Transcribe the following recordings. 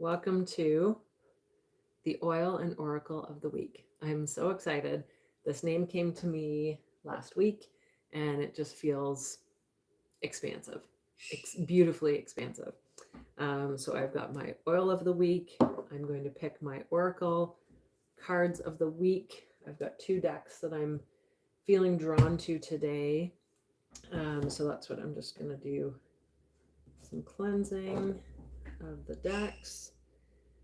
Welcome to the Oil and Oracle of the Week. I'm so excited. This name came to me last week and it just feels expansive, beautifully expansive. So I've got my oil of the week. I'm going to pick my Oracle cards of the week. I've got two decks that I'm feeling drawn to today. So that's what I'm just going to do. Some cleansing of the decks.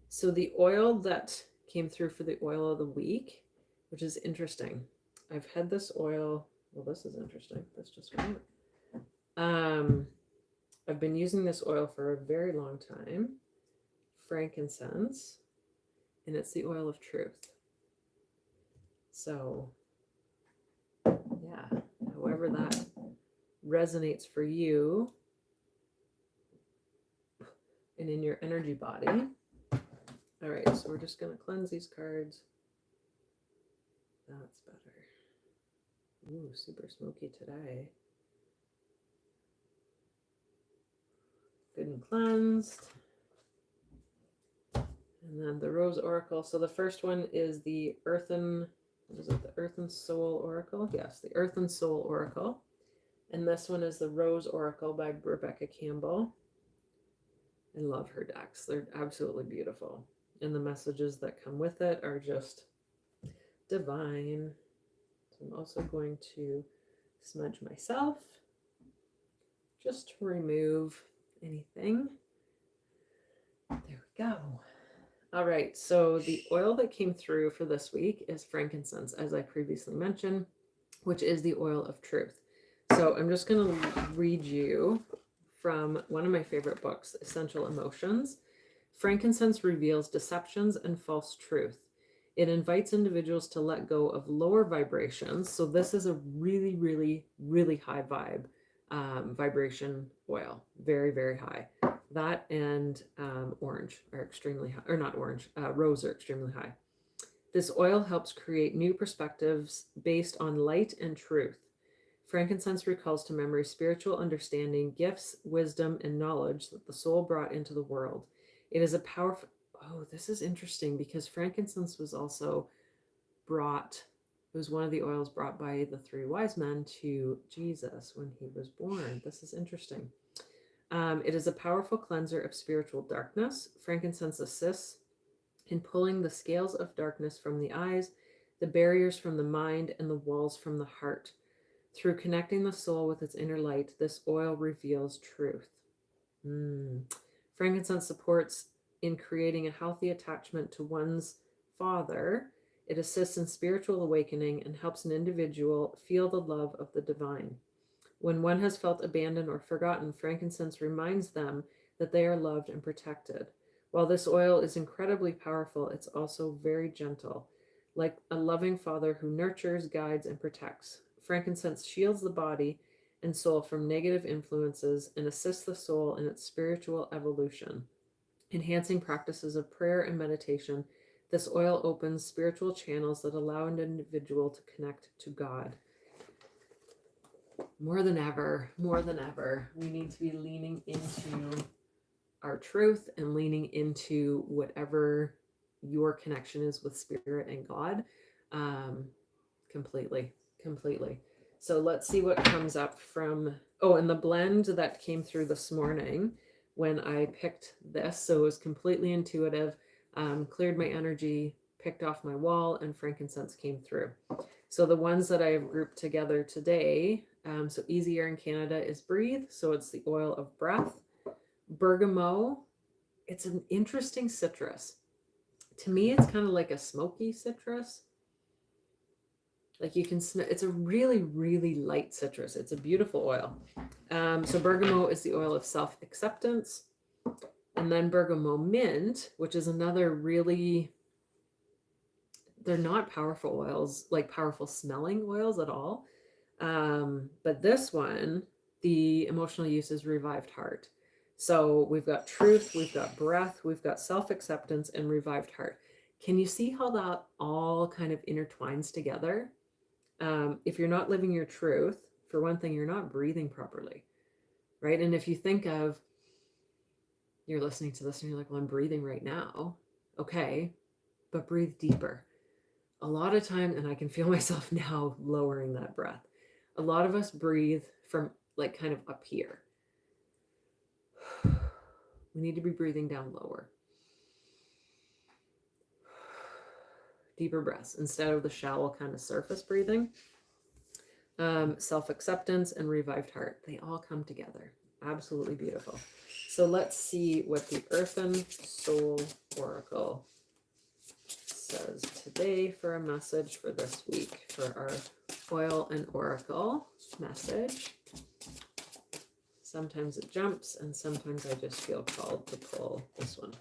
So the oil that came through for the oil of the week, which is interesting. I've had this oil. Well, this is interesting. This just went out. I've been using this oil for a very long time. Frankincense, and it's the oil of truth. So, yeah, however that resonates for you and in your energy body. All right, so we're just going to cleanse these cards. That's better. Ooh, super smoky today. Good and cleansed. And then the Rose Oracle. So the first one is the Earthen, what is it? The Earthen Soul Oracle? Yes, the Earthen Soul Oracle. And this one is the Rose Oracle by Rebecca Campbell. I love her decks. They're absolutely beautiful. And the messages that come with it are just divine. So I'm also going to smudge myself just to remove anything. There we go. All right, so the oil that came through for this week is frankincense, as I previously mentioned, which is the oil of truth. So I'm just going to read you from one of my favorite books, Essential Emotions. Frankincense reveals deceptions and false truth. It invites individuals to let go of lower vibrations. So this is a really, really, really high vibration oil. Very, very high. That and orange are extremely high, or not orange, rose are extremely high. This oil helps create new perspectives based on light and truth. Frankincense recalls to memory spiritual understanding, gifts, wisdom, and knowledge that the soul brought into the world. It is a powerful, this is interesting because frankincense was also brought, it was one of the oils brought by the three wise men to Jesus when he was born. This is interesting. It is a powerful cleanser of spiritual darkness. Frankincense assists in pulling the scales of darkness from the eyes, the barriers from the mind, and the walls from the heart. Through connecting the soul with its inner light, this oil reveals truth. Frankincense supports in creating a healthy attachment to one's father. It assists in spiritual awakening and helps an individual feel the love of the divine. When one has felt abandoned or forgotten, frankincense reminds them that they are loved and protected. While this oil is incredibly powerful, it's also very gentle, like a loving father who nurtures, guides, and protects. Frankincense shields the body and soul from negative influences and assists the soul in its spiritual evolution. Enhancing practices of prayer and meditation, this oil opens spiritual channels that allow an individual to connect to God. More than ever, we need to be leaning into our truth and leaning into whatever your connection is with spirit and God. Completely. So let's see what comes up from, and the blend that came through this morning when I picked this. So it was completely intuitive, cleared my energy, picked off my wall, and frankincense came through. So the ones that I have grouped together today, so Easy Air in Canada is Breathe. So it's the oil of breath. Bergamot, it's an interesting citrus. To me, it's kind of like a smoky citrus. Like you can smell, it's a really, really light citrus. It's a beautiful oil. So bergamot is the oil of self-acceptance. And then bergamot mint, which is another really, they're not powerful oils, like powerful smelling oils at all. But this one, the emotional use is revived heart. So we've got truth, we've got breath, we've got self-acceptance, and revived heart. Can you see how that all kind of intertwines together? If you're not living your truth, for one thing, you're not breathing properly, right? And if you think of You're listening to this and you're like, well, I'm breathing right now. Okay, but breathe deeper. A lot of time, and I can feel myself now lowering that breath. A lot of us breathe from like kind of up here. We need to be breathing down lower. Deeper breaths instead of the shallow kind of surface breathing. Self-acceptance and revived heart. They all come together. Absolutely beautiful. So let's see what the Earthen Soul Oracle says today for a message for this week for our oil and oracle message. Sometimes it jumps and sometimes I just feel called to pull this one.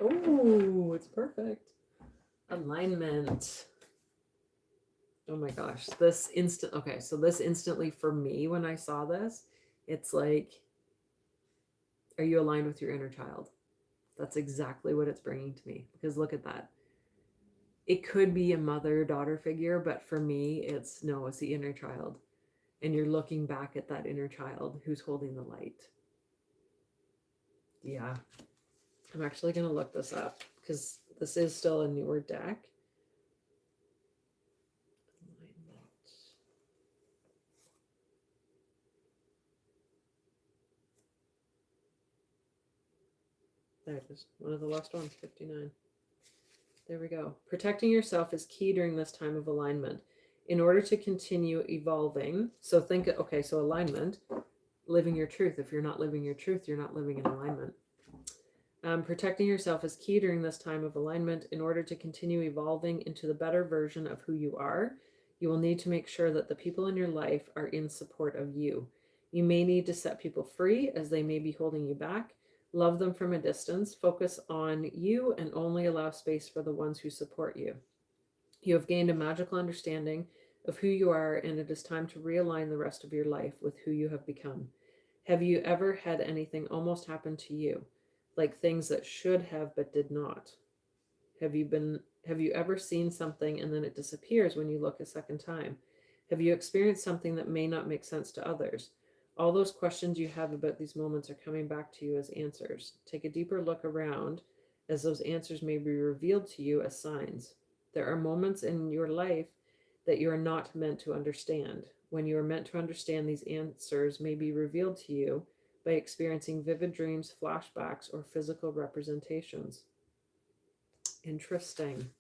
Oh, it's perfect. Alignment. Oh my gosh, this instantly for me when I saw this, it's like, are you aligned with your inner child? That's exactly what it's bringing to me, because look at that. It could be a mother-daughter figure, but for me, it's the inner child. And you're looking back at that inner child who's holding the light. Yeah. I'm actually going to look this up because this is still a newer deck. There it is. One of the last ones, 59. There we go. Protecting yourself is key during this time of alignment. In order to continue evolving, so alignment, living your truth. If you're not living your truth, you're not living in alignment. Protecting yourself is key during this time of alignment. In order to continue evolving into the better version of who you are, you will need to make sure that the people in your life are in support of you. You may need to set people free as they may be holding you back. Love them from a distance. Focus on you and only allow space for the ones who support you. You have gained a magical understanding of who you are, and it is time to realign the rest of your life with who you have become. Have you ever had anything almost happen to you? Like things that should have but did not? Have you ever seen something and then it disappears when you look a second time? Have you experienced something that may not make sense to others? All those questions you have about these moments are coming back to you as answers. Take a deeper look around as those answers may be revealed to you as signs. There are moments in your life that you are not meant to understand. When you are meant to understand, these answers may be revealed to you by experiencing vivid dreams, flashbacks, or physical representations. Interesting.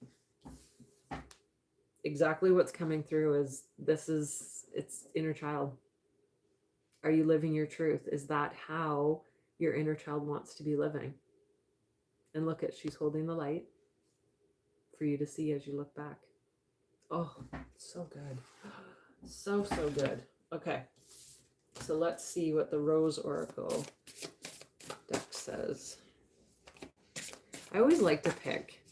Exactly what's coming through is it's inner child. Are you living your truth? Is that how your inner child wants to be living? And look she's holding the light for you to see as you look back. Oh, so good. So good. Okay. So let's see what the Rose Oracle deck says. I always like to pick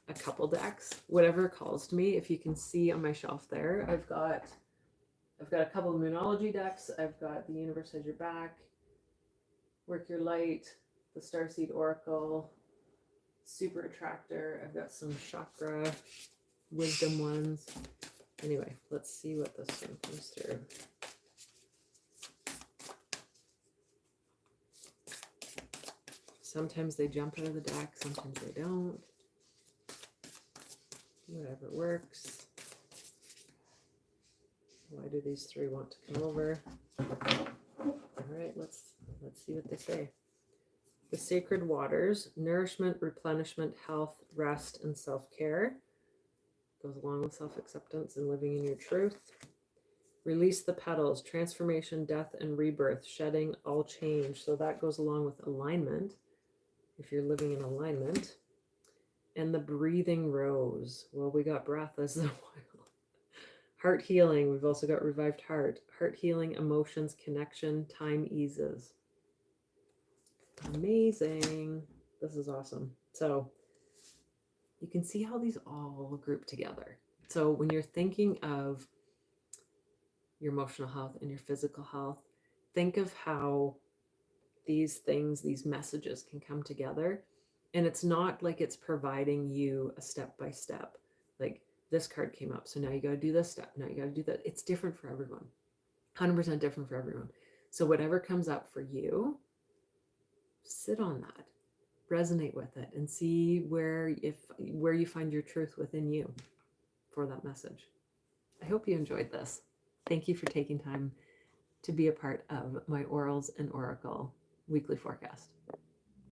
a couple decks, whatever calls to me. If you can see on my shelf there, I've got a couple of Moonology decks. I've got The Universe Has Your Back, Work Your Light, the Starseed Oracle, Super Attractor. I've got some Chakra Wisdom ones. Anyway, let's see what this one comes through. Sometimes they jump out of the deck, sometimes they don't. Whatever works. Why do these three want to come over? All right, let's see what they say. The sacred waters, nourishment, replenishment, health, rest, and self-care. Goes along with self-acceptance and living in your truth. Release the petals, transformation, death, and rebirth, shedding all change. So that goes along with alignment, if you're living in alignment. And the breathing rose. Well, we got breath as the oil. Heart healing. We've also got revived heart. Heart healing, emotions, connection, time eases. Amazing. This is awesome. So you can see how these all group together. So when you're thinking of your emotional health and your physical health, think of how these things, these messages can come together. And it's not like it's providing you a step-by-step. Like this card came up, so now you got to do this step. Now you got to do that. It's different for everyone. 100% different for everyone. So whatever comes up for you, sit on that, resonate with it, and see where you find your truth within you for that message. I hope you enjoyed this. Thank you for taking time to be a part of my Orals and Oracle weekly forecast.